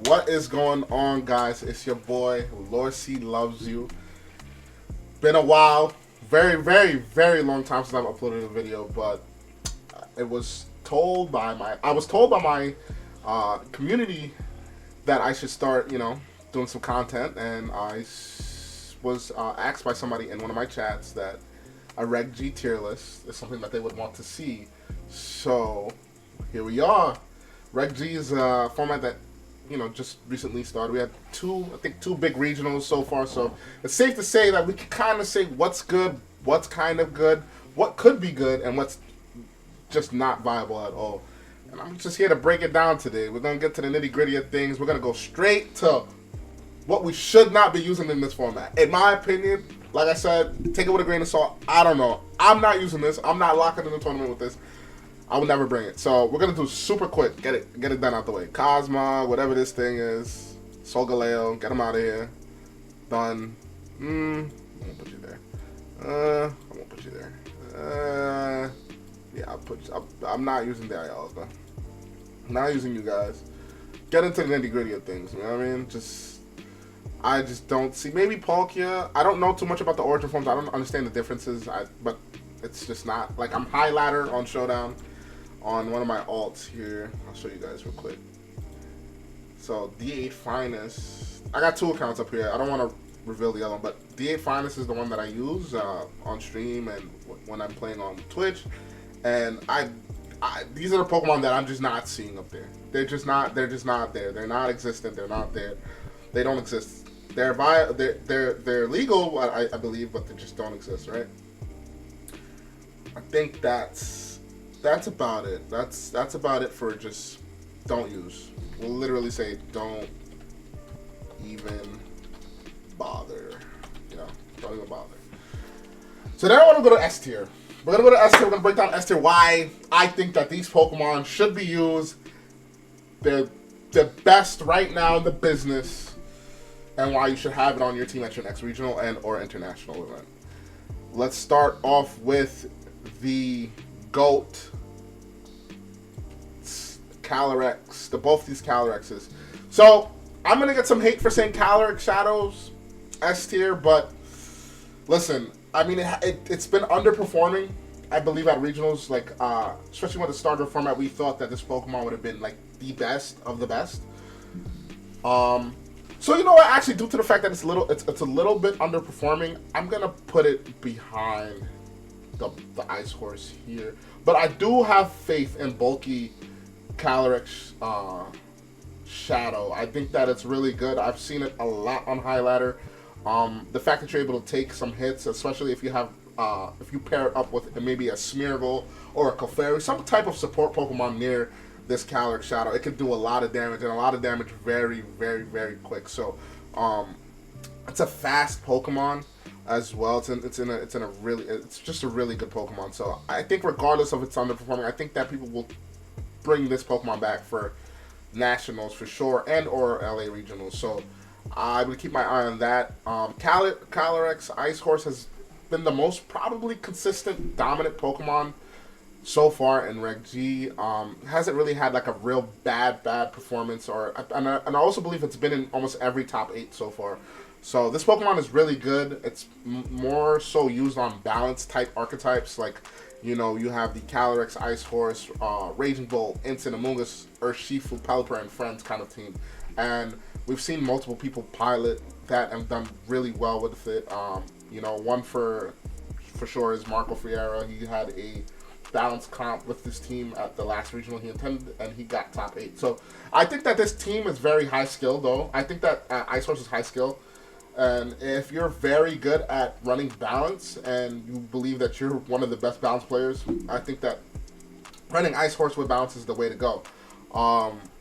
What is going on, guys? It's your boy Lorcylovesyou. Been a while, very long time since I've uploaded a video, but it was told by my community that I should start, doing some content, and was asked by somebody in one of my chats that a Reg G tier list is something that they would want to see. So here we are. Reg G is a format that just recently started. We had two big regionals so far, so it's safe to say that we can kind of say what's good, what's kind of good, what could be good, and what's just not viable at all. And I'm just here to break it down today. We're going to get to the nitty-gritty of things. We're going to go straight to what we should not be using in this format. In my opinion, like I said, take it with a grain of salt. I don't know. I'm not using this. I'm not locking in the tournament with this. I would never bring it. So we're gonna do super quick. Get it done out the way. Cosma, whatever this thing is. Solgaleo, get him out of here. Done. I won't put you there. I won't put you there. Yeah, I'm not using the ILs though. I'm not using you guys. Get into the nitty gritty of things. You know what I mean? I just don't see. Maybe Palkia. I don't know too much about the origin forms. I don't understand the differences. But it's just not like I'm high ladder on Showdown. On one of my alts here, I'll show you guys real quick. So D8 Finest, I got two accounts up here. I don't want to reveal the other one, but D8 Finest is the one that I use on stream and when I'm playing on Twitch. And these are the Pokemon that I'm just not seeing up there. They're just not there. They're not existent. They're not there. They don't exist. They're legal, I believe, but they just don't exist, right? I think that's about it. That's about it for just don't use. We'll literally say don't even bother. Don't even bother. So then I want to go to S tier. We're gonna go to S tier. We're gonna break down S tier. Why I think that these Pokemon should be used. They're the best right now in the business, and why you should have it on your team at your next regional and or international event. Let's start off with the GOAT Calyrex, both these Calyrexes. So I'm gonna get some hate for saying Calyrex Shadows S tier, but listen, I mean it's been underperforming. I believe at regionals, like especially with the starter format, we thought that this Pokemon would have been like the best of the best. So you know what? Actually, due to the fact that it's a little bit underperforming, I'm gonna put it behind the Ice Horse here. But I do have faith in bulky Calyrex Shadow. I think that it's really good. I've seen it a lot on High Ladder. The fact that you're able to take some hits, especially if you have if you pair it up with maybe a Smeargle or a Clefairy, some type of support Pokemon near this Calyrex Shadow, it can do a lot of damage, and a lot of damage very quick. So it's a fast Pokemon as well. It's just a really good Pokemon. So I think regardless of its underperforming, I think that people will bring this Pokemon back for nationals for sure, and or LA regionals. So I would keep my eye on that. Calyrex Ice Horse has been the most probably consistent dominant Pokemon so far in Reg G. Hasn't really had like a real bad performance, and I also believe it's been in almost every top 8 so far. So this Pokemon is really good. It's more so used on balance type archetypes, like you have the Calyrex Ice Horse, Raging Bolt, Instant, Amoonguss, Urshifu, Pelipper, and Friends kind of team. And we've seen multiple people pilot that and done really well with it. One for sure is Marco Fiera. He had a balanced comp with this team at the last regional he attended, and he got top 8. So I think that this team is very high skill, though. I think that Ice Horse is high skill. And if you're very good at running balance and you believe that you're one of the best balance players, I think that running Ice Horse with balance is the way to go.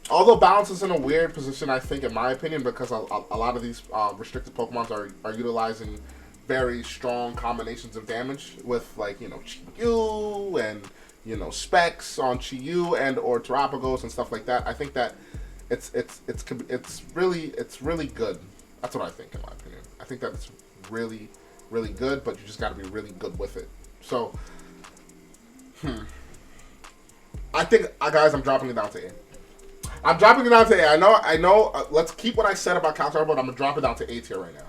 Although balance is in a weird position, I think, in my opinion, because a lot of these restricted Pokemons are utilizing very strong combinations of damage with, like, Chi-Yu and, specs on Chi-Yu and or Terapagos and stuff like that. I think that it's really good. That's what I think, in my opinion. I think that it's really good, but you just got to be really good with it. So, I think, guys, I'm dropping it down to A. I'm dropping it down to A. I know. Let's keep what I said about Counter, but I'm gonna drop it down to A tier right now.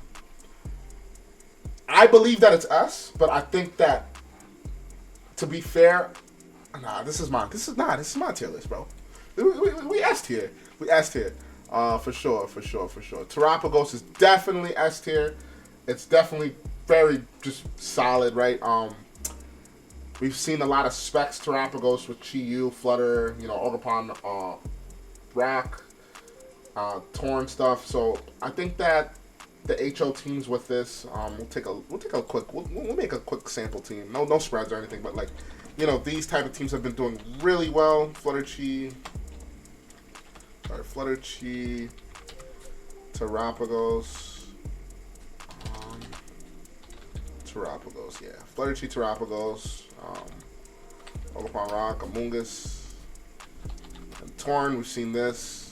I believe that it's S, but I think that, to be fair, this is my tier list, bro. We S tier. We S tier. For sure. Terapagos is definitely S tier. It's definitely very just solid, right? We've seen a lot of specs Terapagos with Chi-Yu, Flutter, Ogerpon, Rock, Torn stuff. So I think that the HO teams with this, we'll make a quick sample team. No spreads or anything, but like, these type of teams have been doing really well. Flutter Chi, Terapagos, yeah. Flutter Chi, Terapagos, Ogerpon Rock, Amoonguss, and Torn. We've seen this.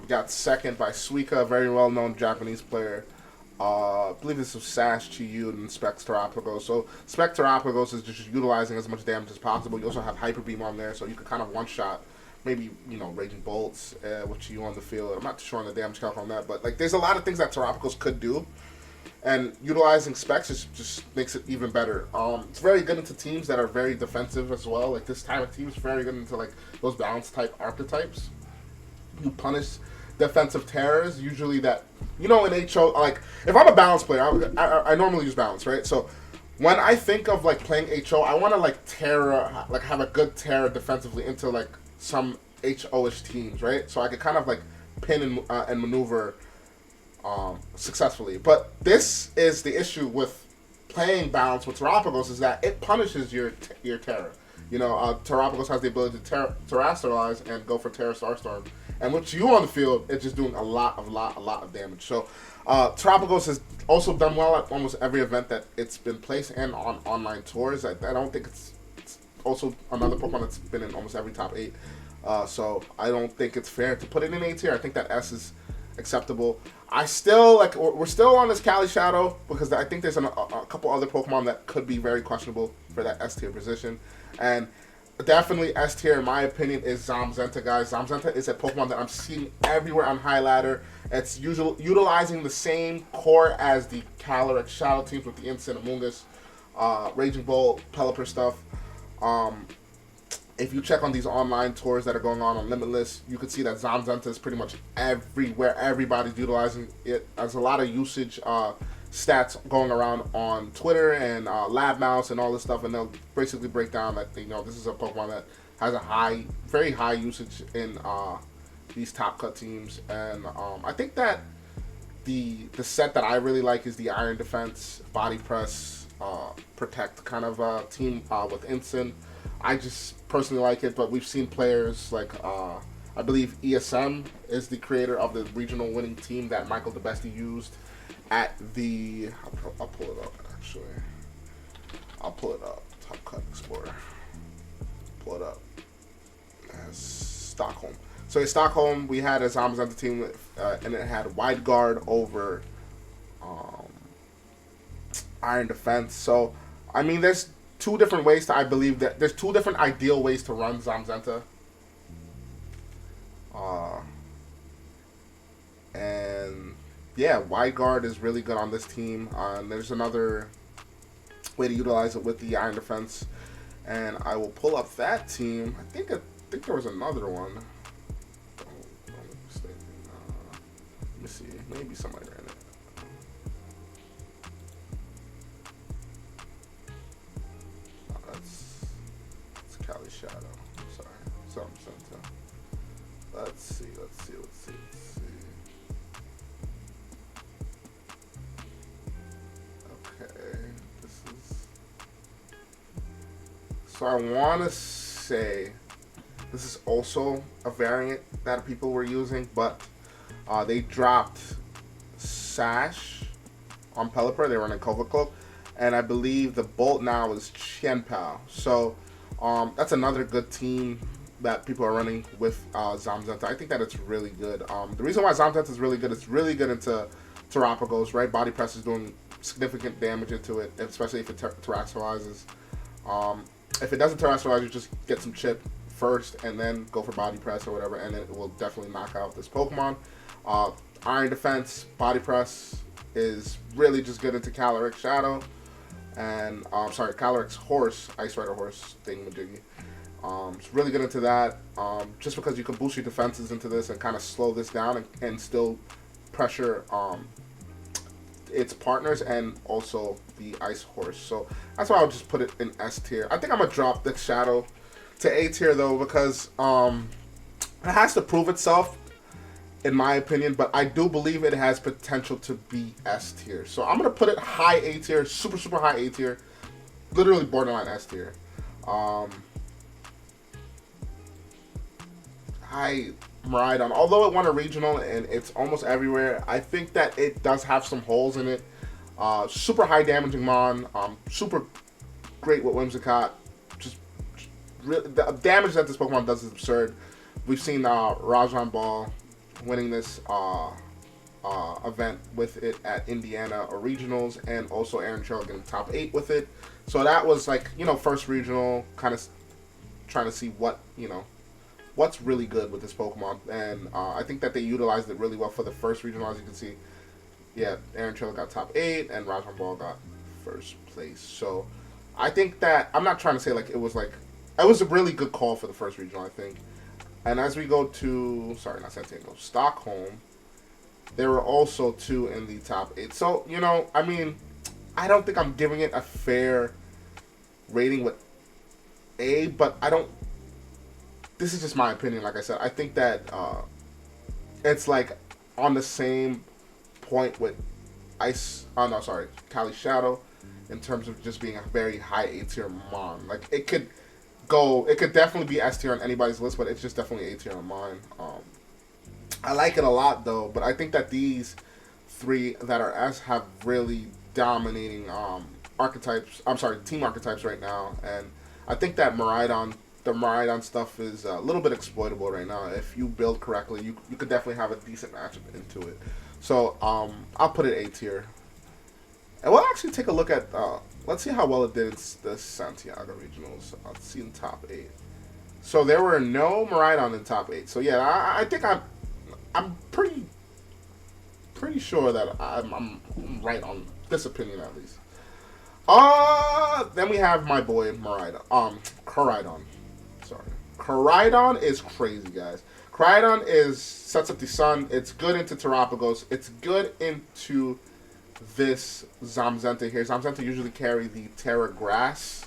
Got second by Suika, a very well-known Japanese player. I believe this was Sash, Chi-Yu, and Specs Terapagos. So Spec Terapagos is just utilizing as much damage as possible. You also have Hyper Beam on there, so you could kind of one-shot, maybe, Raging Bolts with Chi-Yu on the field. I'm not too sure on the damage calc on that, but like, there's a lot of things that Terapagos could do. And utilizing specs just makes it even better. It's very good into teams that are very defensive as well. Like, this type of team is very good into like those balance type archetypes. You punish defensive terrors, usually that, in HO, like, if I'm a balance player, I normally use balance, right? So when I think of like playing HO, I want to like terror, like have a good terror defensively into like some HO-ish teams, right? So I could kind of like pin and maneuver successfully. But this is the issue with playing balance with Terapagos, is that it punishes your terror. Terapagos has the ability to terrestrialize and go for Terra Starstorm. And with you on the field, it's just doing a lot of damage. So Terapagos has also done well at almost every event that it's been placed and on online tours. I don't think it's also another Pokemon that's been in almost every top 8. So I don't think it's fair to put it in A tier. I think that S is acceptable. I still we're still on this Cali Shadow because I think there's a couple other Pokemon that could be very questionable for that S tier position. And definitely S tier, in my opinion, is Zamazenta, guys. Zamazenta is a Pokemon that I'm seeing everywhere on High Ladder. It's utilizing the same core as the Calyrex Shadow teams with the Instant, Amoonguss, Raging Bolt, Pelipper stuff. If you check on these online tours that are going on Limitless, you can see that Zamazenta is pretty much everywhere. Everybody's utilizing it. There's a lot of usage stats going around on Twitter and Lab Mouse and all this stuff, and they'll basically break down that this is a Pokemon that has a very high usage in these top cut teams. And I think that the set that I really like is the Iron Defense, Body Press, Protect kind of team with Instant. I just personally like it, but we've seen players like I believe ESM is the creator of the regional winning team that Michael DeBesti used at the. I'll pull it up actually. I'll pull it up. Top Cut Explorer. Pull it up. As Stockholm. So in Stockholm, we had a Zamazenta team, and it had Wide Guard over Iron Defense. So I mean, there's two different ways to, I believe that there's two different ideal ways to run Zamazenta. And yeah, Wide Guard is really good on this team. And there's another way to utilize it with the Iron Defense. And I will pull up that team. I think there was another one. Don't make a mistake. Let me see. Maybe somebody ran it. Cali Shadow. Sorry. Zamazenta. Let's see. Okay. This is. So I want to say this is also a variant that people were using, but they dropped Sash on Pelipper. They were running Cloak, and I believe the Bolt now is Chien-Pao. So that's another good team that people are running with Zamazenta. I think that it's really good. The reason why Zamazenta is really good, it's really good into Terapagos, right? Body Press is doing significant damage into it, especially if it terrestrializes. If it doesn't terrestrialize, you just get some chip first and then go for body press or whatever, and it will definitely knock out this Pokemon. Iron Defense, Body Press is really just good into Calyrex Shadow. And, Calyrex Horse, Ice Rider Horse thingamajiggy. It's really good into that, just because you can boost your defenses into this and kind of slow this down and still pressure its partners and also the Ice Horse. So that's why I'll just put it in S tier. I think I'm going to drop the Shadow to A tier though, because it has to prove itself, in my opinion, but I do believe it has potential to be S tier. So I'm going to put it high A tier, super, super high A tier, literally borderline S tier. Miraidon, although it won a regional and it's almost everywhere, I think that it does have some holes in it. Super high damaging Mon, super great with Whimsicott. Really, the damage that this Pokemon does is absurd. We've seen Rajan Ball winning this event with it at Indiana Regionals, and also Aaron Cheryl getting top 8 with it. So that was like, first regional, kind of trying to see what, what's really good with this Pokemon. And I think that they utilized it really well for the first regional. As you can see, yeah, Aaron Cheryl got top 8 and Rajan Ball got first place. So I think that, I'm not trying to say like it was a really good call for the first regional, I think. And as we go to, not San Diego, Stockholm, there were also 2 in the top 8. So, I mean, I don't think I'm giving it a fair rating with A, but I don't, this is just my opinion, like I said. I think that it's like on the same point with Cali Shadow in terms of just being a very high A tier Mon. Like, it could definitely be S tier on anybody's list, but it's just definitely A tier on mine. I like it a lot though, but I think that these 3 that are S have really dominating team archetypes right now, and I think that the Miraidon stuff is a little bit exploitable right now. If you build correctly, you could definitely have a decent matchup into it. So I'll put it A tier, and we'll actually take a look at. Let's see how well it did in the Santiago regionals. Let's see in top 8. So there were no Miraidon in top 8. So yeah, I think I'm pretty sure that I'm right on this opinion at least. Then we have my boy Koraidon. Sorry, Koraidon is crazy, guys. Koraidon sets up the sun. It's good into Terrapagos. It's good into this Zamazenta here. Zamazenta usually carry the Terra Grass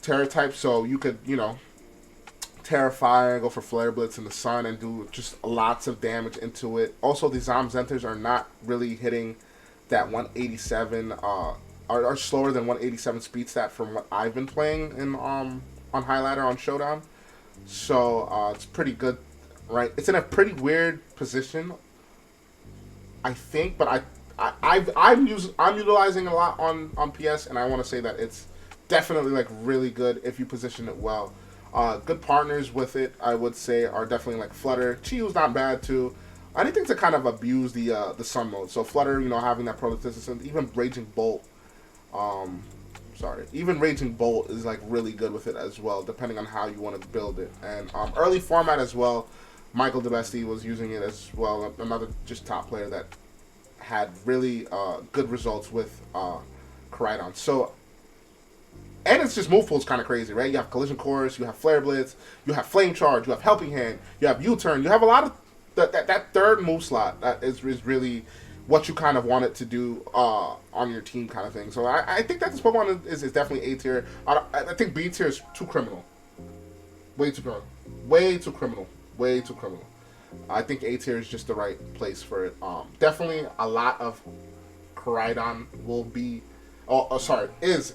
Terra type, so you could, Terra Fire, go for Flare Blitz in the sun and do just lots of damage into it. Also, the Zamzentas are not really hitting that 187, are slower than 187 speed stat from what I've been playing in on Highlighter on Showdown. So it's pretty good, right? It's in a pretty weird position, I think, but I'm utilizing a lot on PS, and I want to say that it's definitely like really good if you position it well. Good partners with it, I would say, are definitely like Flutter. Chiyu's not bad too. Anything to kind of abuse the Sun mode. So Flutter, having that protosynthesis, even Raging Bolt. Even Raging Bolt is like really good with it as well, depending on how you want to build it. And early format as well, Michael DeBesti was using it as well. Another just top player that had really good results with Koraidon. So, and it's just move pool's kind of crazy, right? You have Collision Course, you have Flare Blitz, you have Flame Charge, you have Helping Hand, you have U-Turn. You have a lot of that third move slot that is really what you kind of want it to do on your team kind of thing. So I think that this Pokemon is definitely A tier. I think B tier is too criminal. Way too criminal. Way too criminal. Way too criminal. I think A tier is just the right place for it. Definitely a lot of Koraidon will be, is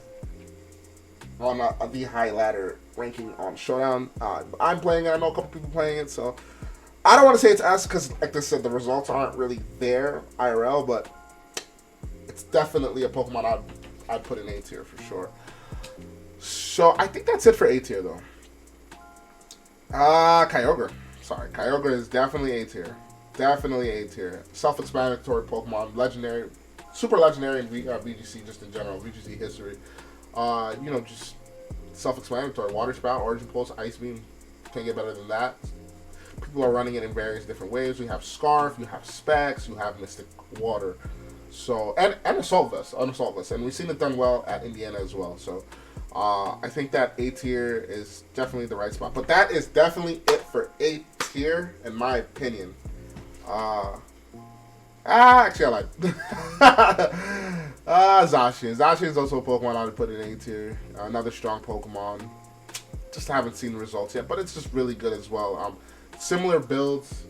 on the high ladder ranking on Showdown. I'm playing it. I know a couple people playing it, so I don't want to say it's S because, like I said, the results aren't really there IRL, but it's definitely a Pokemon I'd put in A tier for sure. So I think that's it for A tier though. Kyogre. Sorry, Kyogre is definitely A tier. Definitely A tier. Self-explanatory Pokemon, legendary, super legendary in VGC just in general, VGC history. Just self-explanatory. Water Spout, Origin Pulse, Ice Beam. Can't get better than that. People are running it in various different ways. You have Scarf, you have Specs, you have Mystic Water. So, and Assault Vest, and we've seen it done well at Indiana as well. So, I think that A tier is definitely the right spot. But that is definitely it for A tier, in my opinion. Actually, I like Zacian. Zacian is also a Pokemon I would put in A tier. Another strong Pokemon. Just haven't seen the results yet, but it's just really good as well. Similar builds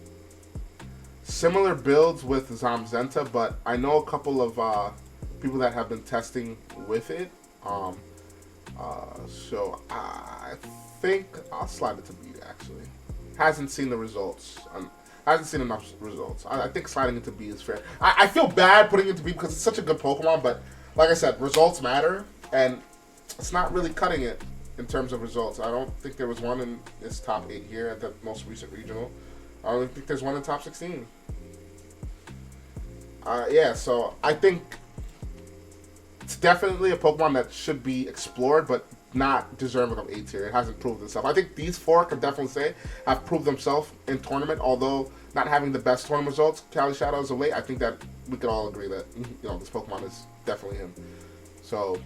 with Zamzenta, but I know a couple of people that have been testing with it. So I think I'll slide it to B, actually. Hasn't seen the results. Hasn't seen enough results. I think sliding into B is fair. I feel bad putting it into B because it's such a good Pokemon, but like I said, results matter, and it's not really cutting it in terms of results. I don't think there was one in this top 8 here at the most recent regional. I don't think there's one in top 16. Yeah, so I think it's definitely a Pokemon that should be explored, but not deserving of A tier. It hasn't proved itself. I think these 4 can definitely say have proved themselves in tournament, although not having the best tournament results. Cali Shadow as of late, I think that we could all agree that this Pokemon is definitely him. So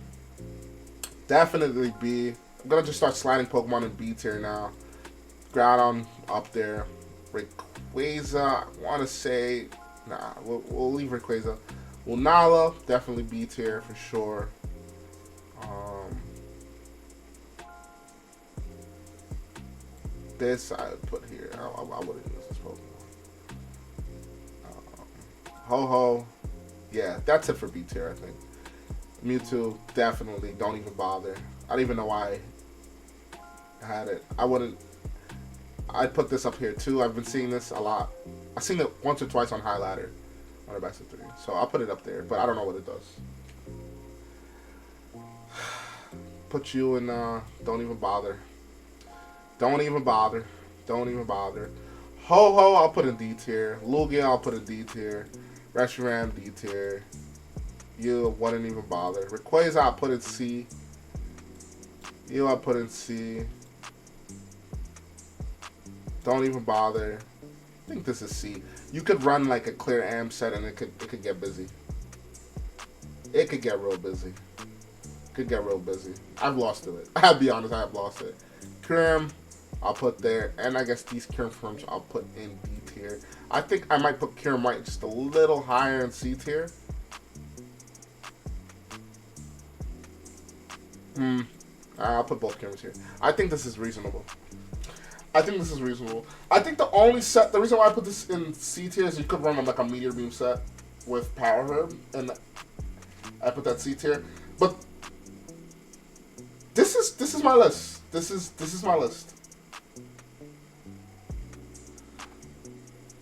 definitely B. I'm gonna just start sliding Pokemon in B tier now. Groudon up there. Rayquaza, I want to say, nah, we'll leave Rayquaza. Lunala, definitely B tier for sure. This I would put here. I wouldn't use this Pokemon. Ho-Ho, yeah, that's it for B tier, I think. Mewtwo, definitely, don't even bother. I don't even know why I had it. I'd put this up here too. I've been seeing this a lot. I've seen it once or twice on High Ladder on our best of 3. So I'll put it up there, but I don't know what it does. Put you in don't even bother. Don't even bother. Don't even bother. Ho-Ho, I'll put in D tier. Lugia, I'll put in D tier. Reshiram, D tier. You wouldn't even bother. Rayquaza, I'll put in C. You, I'll put in C. Don't even bother. I think this is C. You could run like a clear AM set and it could get busy. It could get real busy. Could get real busy. I've lost to it. I'll be honest, I have lost it. Kyurem, I'll put there. And I guess these Kyurem forms I'll put in D tier. I think I might put Kyurem White just a little higher in C tier. I'll put both Kyurems here. I think this is reasonable. I think the reason why I put this in C tier is you could run like a Meteor Beam set with Power Herb, and I put that C tier. But this is my list. This is my list.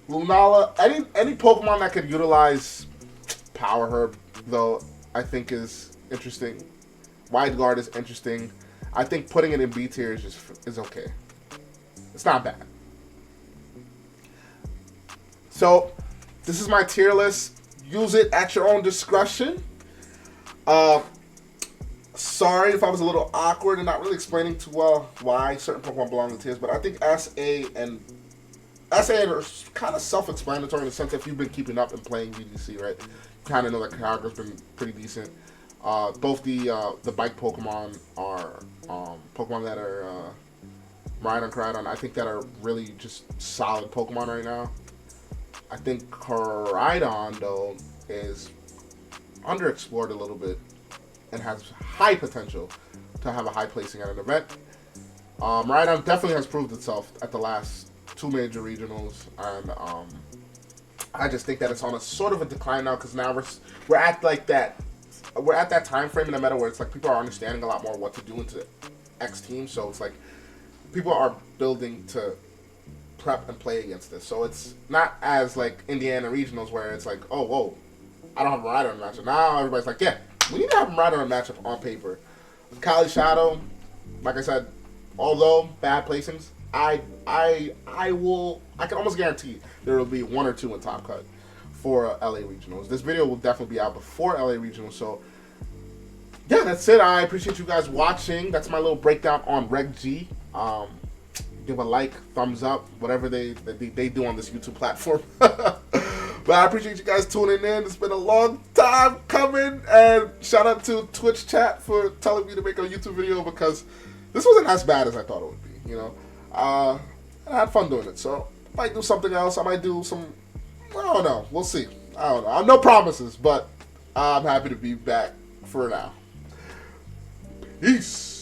Lunala, any Pokemon that could utilize Power Herb, though, I think is interesting. Wide Guard is interesting. I think putting it in B tier is okay. It's not bad. So, this is my tier list. Use it at your own discretion. Sorry if I was a little awkward and not really explaining too well why certain Pokemon belong in tiers, but I think S, A are kind of self-explanatory in the sense that if you've been keeping up and playing VGC, right? You kind of know that Kyogre's been pretty decent. Both the bike Pokemon are Pokemon that are Rhydon, Koraidon, I think that are really just solid Pokemon right now. I think Koraidon, though, is underexplored a little bit and has high potential to have a high placing at an event. Rhydon definitely has proved itself at the last 2 major regionals, and I just think that it's on a sort of a decline now because now we're at like that. We're at that time frame in the meta where it's like people are understanding a lot more what to do into X teams, so it's like people are building to prep and play against this. So it's not as like Indiana regionals where it's like, oh, whoa, I don't have a rider in a matchup. Now everybody's like, yeah, we need to have a rider in a matchup on paper. Cali Shadow, like I said, although bad placings, I can almost guarantee there will be 1 or 2 in Top Cut for LA regionals. This video will definitely be out before LA regionals, so yeah, that's it. I appreciate you guys watching. That's my little breakdown on Reg G. Give a like, thumbs up, whatever they do on this YouTube platform. But I appreciate you guys tuning in. It's been a long time coming. And shout out to Twitch chat for telling me to make a YouTube video, because this wasn't as bad as I thought it would be, you know. I had fun doing it. So I might do something else. I might do some, I don't know. We'll see. I don't know. No promises, but I'm happy to be back for now. Peace.